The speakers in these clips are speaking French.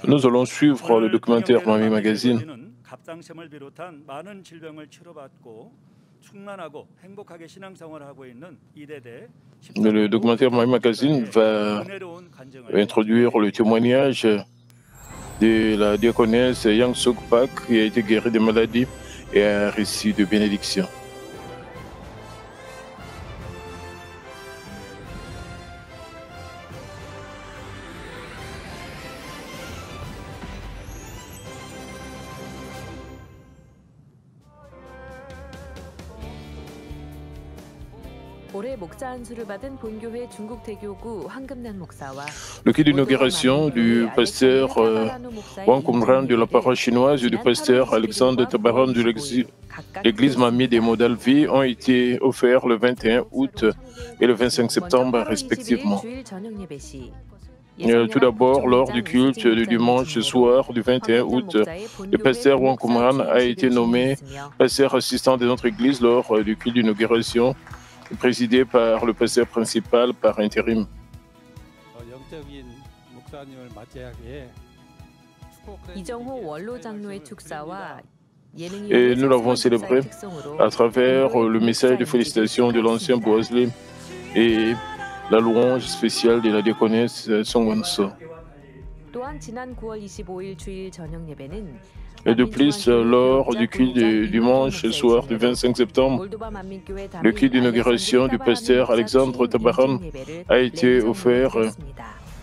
Nous allons suivre le documentaire Mamie Magazine. Le documentaire Mamie Magazine va introduire le témoignage de la diaconesse Yang Suk Pak qui a été guérie de maladies et un récit de bénédiction. Le culte d'inauguration du pasteur Wang Kumran de la paroisse chinoise et du pasteur Alexandre Tabaran de l'église Mamie des Moldavie ont été offerts le 21 août et le 25 septembre respectivement. Tout d'abord, lors du culte du dimanche soir du 21 août, le pasteur Wang Kumran a été nommé pasteur assistant de notre église lors du culte d'inauguration, présidé par le pasteur principal par intérim. Et nous l'avons célébré à travers le message de félicitations de l'ancien Boasley et la louange spéciale de la diaconesse Song Won-so. Et de plus, lors du culte du dimanche soir du 25 septembre, le culte d'inauguration du pasteur Alexandre Tabaran a été offert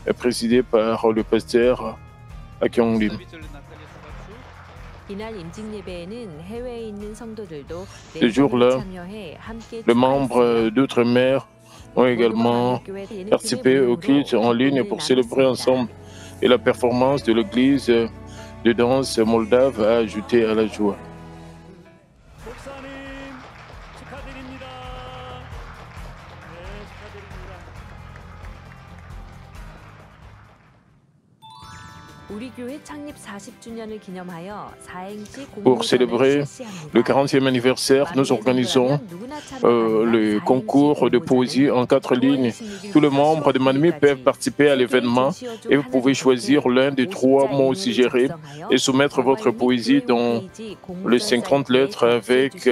et présidé par le pasteur Akyong Lim. Ce jour-là, les membres d'outre-mer ont également participé au culte en ligne pour célébrer ensemble et la performance de l'église de danse moldave a ajouté à la joie. Pour célébrer le 40e anniversaire, nous organisons le concours de poésie en 4 lignes. Tous les membres de Mamie peuvent participer à l'événement et vous pouvez choisir l'un des 3 mots suggérés et soumettre votre poésie dans les 50 lettres avec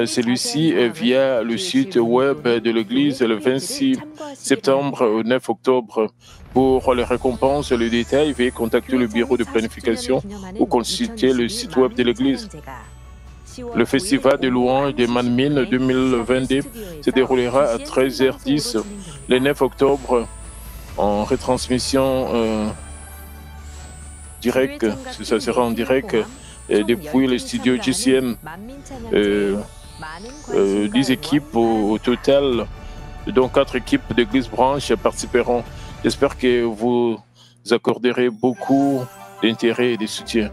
celui-ci via le site web de l'église le 26 septembre au 9 octobre. Pour les récompenses et les détails, veuillez contacter le bureau de planification ou consulter le site web de l'église. Le festival de louanges de Manmin 2022 se déroulera à 13h10 le 9 octobre en retransmission directe. Ça sera en direct depuis le studio GCN. 10 équipes au total, dont 4 équipes d'église branches participeront. J'espère que vous accorderez beaucoup d'intérêt et de soutien.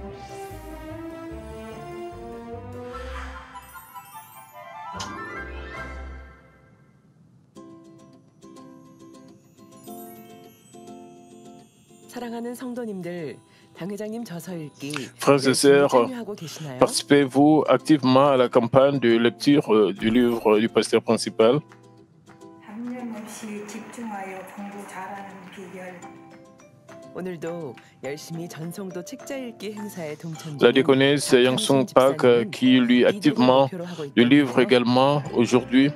Frères et sœurs, participez-vous activement à la campagne de lecture du livre du pasteur principal? La diaconesse Yang Sung Pak, qui lit activement le livre également aujourd'hui,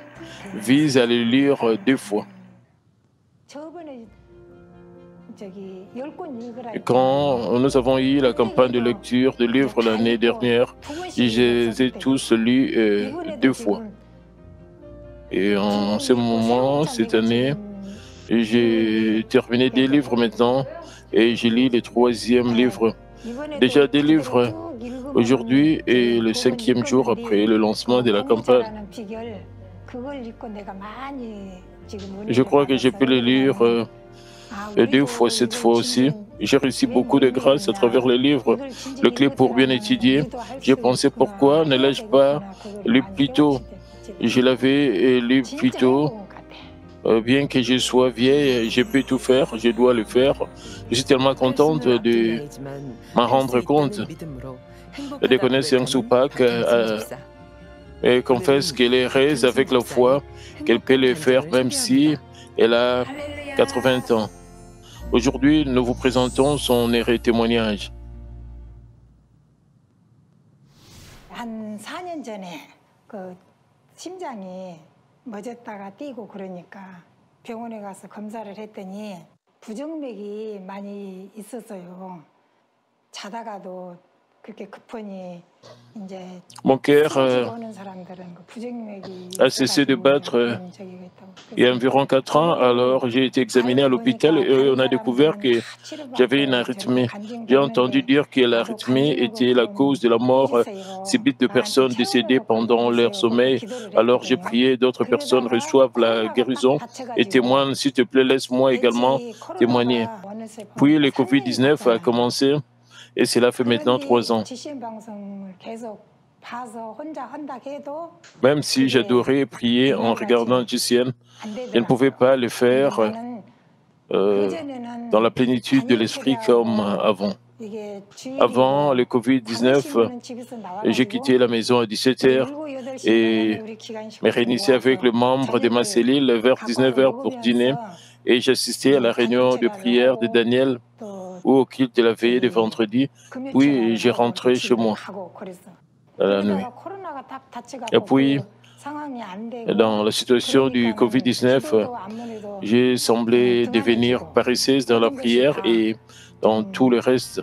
vise à le lire 2 fois. Et quand nous avons eu la campagne de lecture de livres l'année dernière, je les ai tous lus 2 fois. Et en ce moment, cette année, j'ai terminé 2 livres maintenant et je lis le 3e livre. Déjà 2 livres aujourd'hui et le 5e jour après le lancement de la campagne. Je crois que j'ai pu le lire 2 fois cette fois aussi. J'ai reçu beaucoup de grâce à travers les livres. Le clé pour bien étudier. J'ai pensé pourquoi ne l'ai-je pas lu plus tôt? Je l'avais lu plus tôt. Bien que je sois vieille, je peux tout faire, je dois le faire. Je suis tellement contente de m'en rendre compte. La diaconesse Yang Suk Pak et confesse qu'elle est raise avec la foi, qu'elle peut le faire même si elle a 80 ans. Aujourd'hui, nous vous présentons son heureux témoignage. 한 4년 전에 그 심장이 멎었다가 뛰고 그러니까 병원에 가서 검사를 했더니 부정맥이 많이 있었어요. 자다가도 그렇게 급하니 이제 Mon cœur 오는 사람들은 그 부정맥이 a cessé de battre 그런 저기가 있다고. il y a environ 4 ans. Alors, j'ai été examiné à l'hôpital et on a découvert que j'avais une arythmie. J'ai entendu dire que l'arythmie était la cause de la mort subite de personnes décédées pendant leur sommeil. Alors, j'ai prié, d'autres personnes reçoivent la guérison et témoignent. S'il te plaît, laisse-moi également témoigner. Puis, le Covid-19 a commencé et cela fait maintenant 3 ans. Même si j'adorais prier en regardant GCN, je ne pouvais pas le faire dans la plénitude de l'esprit comme avant. Avant le Covid-19, j'ai quitté la maison à 17h et me réunissais avec le membre de ma cellule vers 19h pour dîner et j'assistais à la réunion de prière de Daniel ou au culte de la veillée de vendredi, puis j'ai rentré chez moi à la nuit. Et puis, dans la situation du Covid-19, j'ai semblé devenir paresseuse dans la prière et dans tout le reste.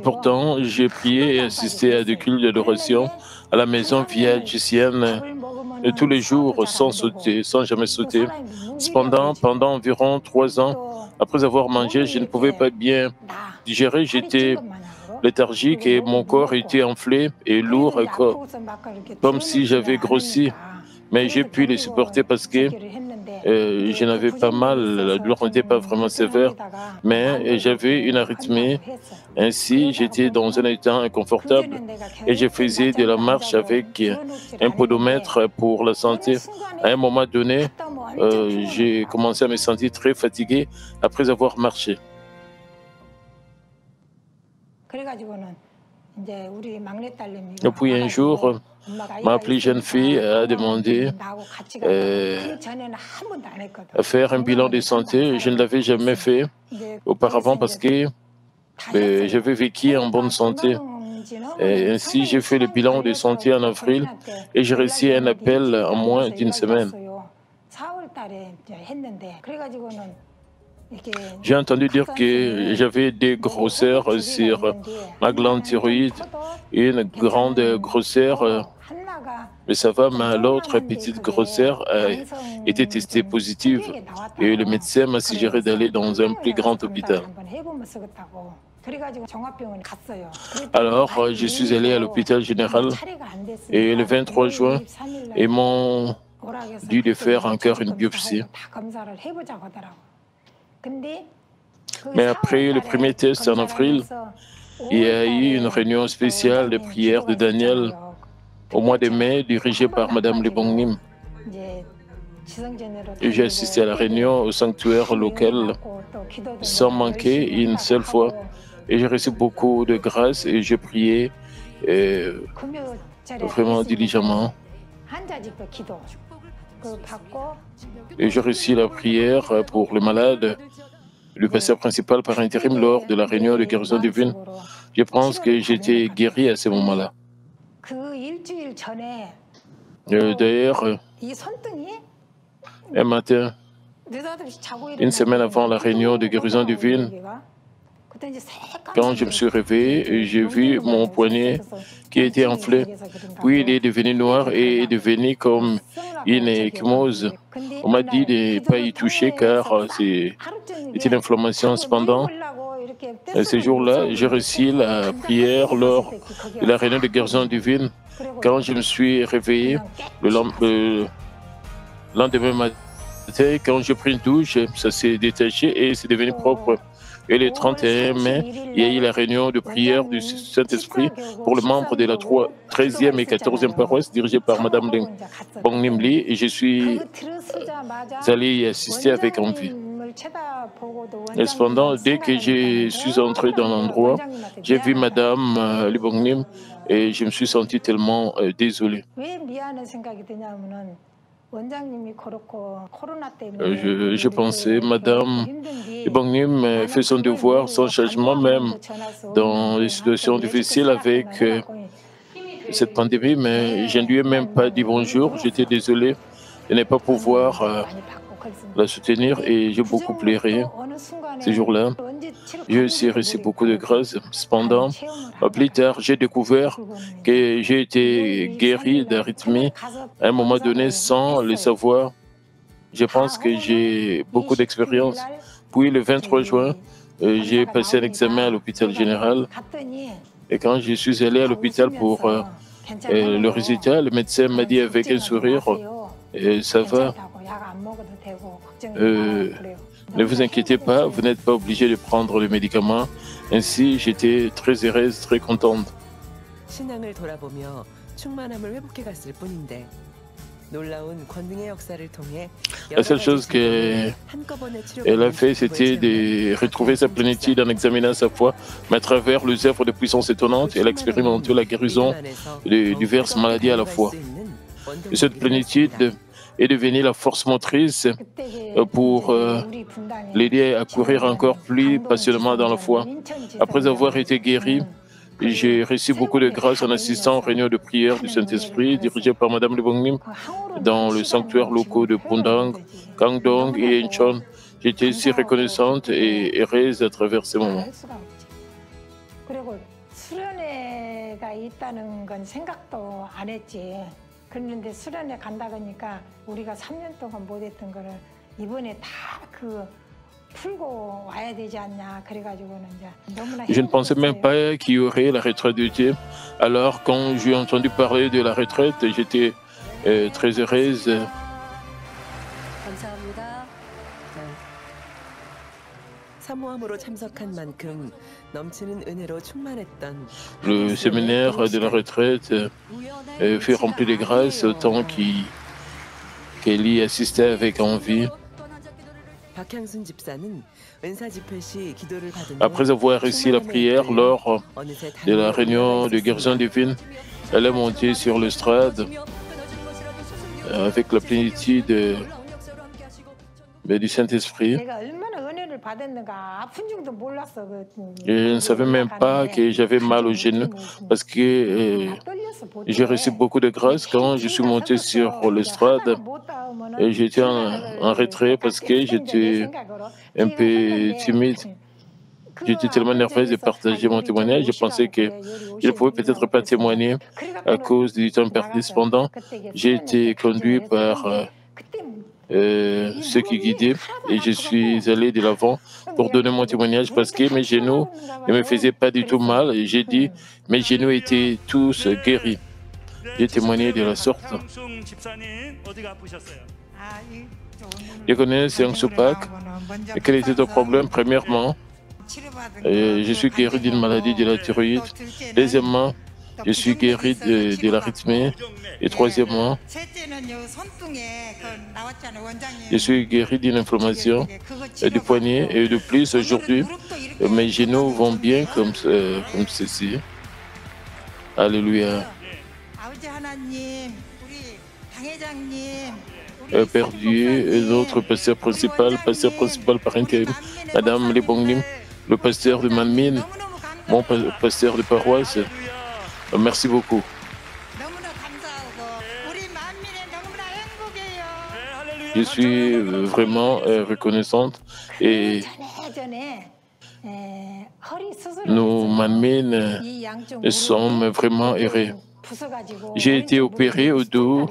Pourtant, j'ai prié et assisté à des cultes d'adoration à la maison via GCN tous les jours sans sauter, sans jamais sauter. Cependant, pendant environ 3 ans, après avoir mangé, je ne pouvais pas bien digérer. J'étais léthargique et mon corps était enflé et lourd, comme si j'avais grossi. Mais j'ai pu les supporter parce que je n'avais pas mal, la douleur n'était pas vraiment sévère, mais j'avais une arythmie. Ainsi, j'étais dans un état inconfortable et je faisais de la marche avec un podomètre pour la santé. À un moment donné, j'ai commencé à me sentir très fatigué après avoir marché. Et puis un jour, ma plus jeune fille a demandé à faire un bilan de santé. Je ne l'avais jamais fait auparavant parce que j'avais vécu en bonne santé. Et ainsi, j'ai fait le bilan de santé en avril et j'ai reçu un appel en moins d'une semaine. J'ai entendu dire que j'avais des grosseurs sur ma glande thyroïde, une grande grosseur, mais ça va, mais l'autre petite grosseur a été testée positive et le médecin m'a suggéré d'aller dans un plus grand hôpital. Alors, je suis allé à l'hôpital général et le 23 juin, ils m'ont dit de faire encore une biopsie. Mais après le premier test en avril, il y a eu une réunion spéciale de prière de Daniel au mois de mai, dirigée par Madame Lebongnim. Et j'ai assisté à la réunion au sanctuaire local sans manquer une seule fois. Et j'ai reçu beaucoup de grâce et j'ai prié vraiment diligemment. Et j'ai reçu la prière pour les malades, le pasteur principal par intérim lors de la réunion de guérison divine. Je pense que j'étais guéri à ce moment-là. D'ailleurs, un matin, une semaine avant la réunion de guérison divine, quand je me suis réveillé, j'ai vu mon poignet qui était enflé. Puis il est devenu noir et est devenu comme une échymose. On m'a dit de ne pas y toucher car c'est une inflammation. Cependant, ce jour-là, j'ai reçu la prière lors de la réunion de guérison divine. Quand je me suis réveillé le lendemain matin, quand j'ai pris une douche, ça s'est détaché et c'est devenu propre. Et le 31 mai, il y a eu la réunion de prière du Saint-Esprit pour les membres de la 13e et 14e paroisse dirigée par Mme Bongnim Lee et je suis allé y assister avec envie. Et cependant, dès que je suis entré dans l'endroit, j'ai vu Madame Lee Bong-nim et je me suis senti tellement désolé. Je pensais, Madame Lee Bong-nim fait son devoir sans changement, même dans les situations difficiles avec cette pandémie, mais je ne lui ai même pas dit bonjour. J'étais désolé de ne pas pouvoir la soutenir et j'ai beaucoup pleuré ces jours-là. J'ai aussi reçu beaucoup de grâce. Cependant, plus tard, j'ai découvert que j'ai été guéri d'arythmie à un moment donné sans le savoir. Je pense que j'ai beaucoup d'expérience. Puis le 23 juin, j'ai passé un examen à l'hôpital général. Et quand je suis allé à l'hôpital pour le résultat, le médecin m'a dit avec un sourire, ça va, ne vous inquiétez pas, vous n'êtes pas obligé de prendre le médicament. Ainsi, j'étais très heureuse, très contente. 신앙을 돌아보며 충만함을 회복해 갔을 뿐인데 놀라운 권능의 역사를 통해 La seule chose qu'elle a fait, c'était de retrouver sa plénitude en examinant sa foi, mais à travers les œuvres de puissance étonnante, elle a expérimenté la guérison de diverses maladies à la fois. Et cette plénitude est devenue la force motrice pour l'aider à courir encore plus passionnément dans la foi. Après avoir été guéri, j'ai reçu beaucoup de grâce en assistant aux réunions de prière du Saint-Esprit dirigées par Madame Lee Bong-nim dans le sanctuaire locaux de Pundang, Kangdong et Incheon. J'étais si reconnaissante et heureuse à travers ces moments. 그런데 수련회 간다 그러니까 우리가 3년 동안 못했던 거를 이번에 다 풀고 와야 되지 않냐 그래가지고는 이제 너무나. Je ne pensais même pas qu'il y aurait la retraite de Dieu. Alors quand j'ai entendu parler de la retraite, j'étais très heureuse. 감사합니다. 사모함으로 참석한 만큼 넘치는 은혜로 충만했던 Le séminaire de la retraite fut rempli de grâce autant qu'elle y assistait avec envie. 박향순 집사는 은사 집회 시 기도를 받은 Après avoir reçu la prière lors de la réunion de guérison divine, elle est montée sur l'estrade avec la plénitude du Saint-Esprit. Je ne savais même pas que j'avais mal au genou parce que j'ai reçu beaucoup de grâce quand je suis monté sur l'estrade. J'étais en retrait parce que j'étais un peu timide. J'étais tellement nerveuse de partager mon témoignage. Je pensais que je ne pouvais peut-être pas témoigner à cause du temps perdu. Cependant, j'ai été conduit par ceux qui guidaient et je suis allé de l'avant pour donner mon témoignage parce que mes genoux ne me faisaient pas du tout mal et j'ai dit mes genoux étaient tous guéris. J'ai témoigné de la sorte. Je connais Seung Soo Pak. Et quel était ton problème? Premièrement, je suis guéri d'une maladie de la thyroïde. Deuxièmement, je suis guéri de l'arythmie. Et troisièmement, je suis guéri d'une inflammation du poignet. Et de plus, aujourd'hui, mes genoux vont bien comme ceci. Alléluia. Père Dieu, notre pasteur principal par intérim, Madame Lee Bong-nim, le pasteur de Manmin, mon pasteur de paroisse, merci beaucoup. Je suis vraiment reconnaissante et nous, Manmin, sommes vraiment heureux. J'ai été opéré au dos.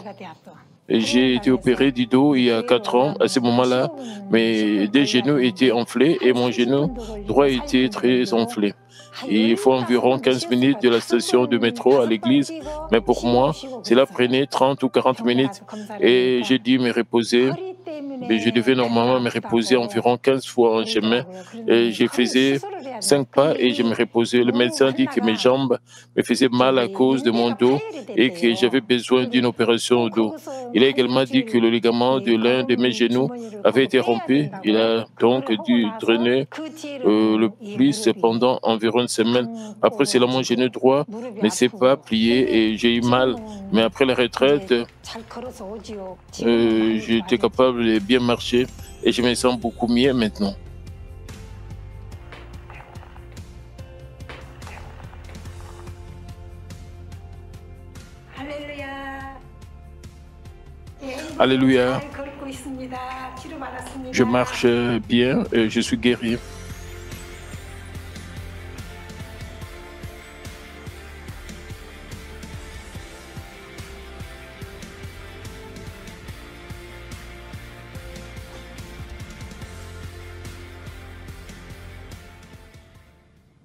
J'ai été opéré du dos il y a 4 ans. À ce moment-là, mes deux genoux étaient enflés et mon genou droit était très enflé. Et il faut environ 15 minutes de la station de métro à l'église. Mais pour moi, cela prenait 30 ou 40 minutes. Et j'ai dû me reposer. Mais je devais normalement me reposer environ 15 fois en chemin. Et je faisais 5 pas et je me reposais. Le médecin dit que mes jambes me faisaient mal à cause de mon dos et que j'avais besoin d'une opération au dos. Il a également dit que le ligament de l'un de mes genoux avait été rompu. Il a donc dû drainer le pli pendant environ une semaine. Après cela, mon genou droit ne s'est pas plié et j'ai eu mal. Mais après la retraite, j'étais capable de bien marcher et je me sens beaucoup mieux maintenant. Alléluia. Je marche bien et je suis guéri.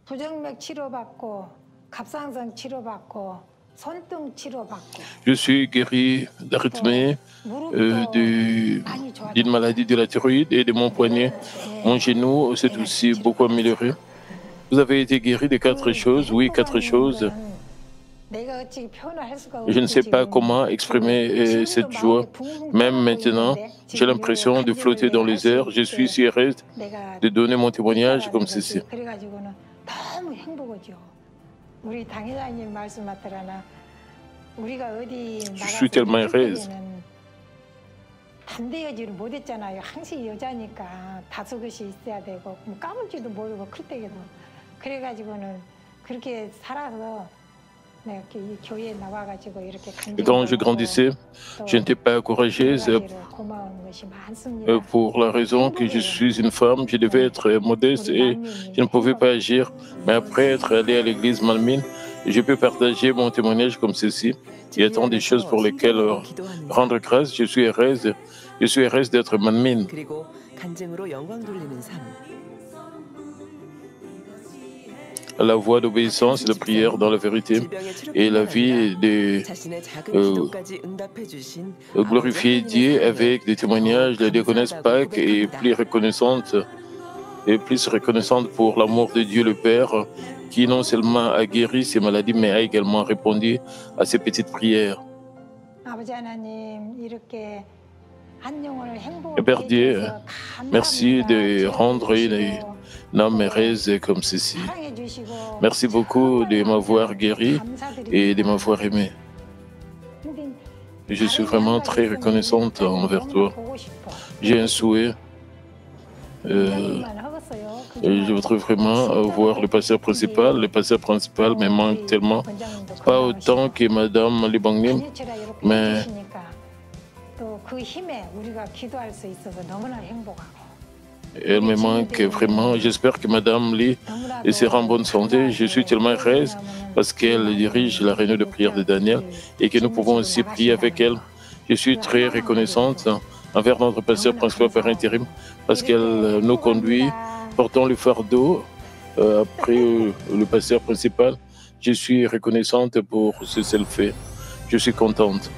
부정맥 치료받고 갑상선 치료받고 손등 치료받고. Je suis guéri d'arythmie, d'une maladie de la thyroïde et de mon poignet. Mon genou s'est aussi beaucoup amélioré. Vous avez été guéri de 4 choses, oui, 4 choses. Je ne sais pas comment exprimer cette joie. Même maintenant, j'ai l'impression de flotter dans les airs. Je suis si heureuse de donner mon témoignage comme ceci. Je suis tellement heureuse. 담대하지를 못했잖아요. 항시 여자니까 다소곳이 있어야 되고 뭐 까불지도 모르고 클 때에도 그래가지고는 그렇게 살아서 내가 이 교회에 나와가지고 이렇게 Et quand je grandissais, je n'étais pas courageuse pour la raison que je suis une femme. Je devais être modeste et je ne pouvais pas agir. Mais après être allé à l'église Malmine, je peux partager mon témoignage comme ceci. Il y a tant de choses pour lesquelles rendre grâce. Je suis heureuse d'être Malmine. La voie d'obéissance, de prière dans la vérité et la vie de glorifier Dieu avec des témoignages. La diaconesse Pâques est plus reconnaissante pour l'amour de Dieu le Père qui non seulement a guéri ses maladies mais a également répondu à ses petites prières. Père Dieu, merci de rendre une âme heureuse comme ceci. Merci beaucoup de m'avoir guéri et de m'avoir aimé. Je suis vraiment très reconnaissante envers toi. J'ai un souhait. Je voudrais vraiment voir le pasteur principal. Le pasteur principal me manque tellement. Pas autant que Madame Libangnim, mais elle me manque vraiment. J'espère que Madame Lee sera en bonne santé. Je suis tellement heureuse parce qu'elle dirige la réunion de prière de Daniel et que nous pouvons aussi prier avec elle. Je suis très reconnaissante envers notre pasteur principal par intérim parce qu'elle nous conduit, portant le fardeau après le pasteur principal. Je suis reconnaissante pour ce qu'elle fait. Je suis contente.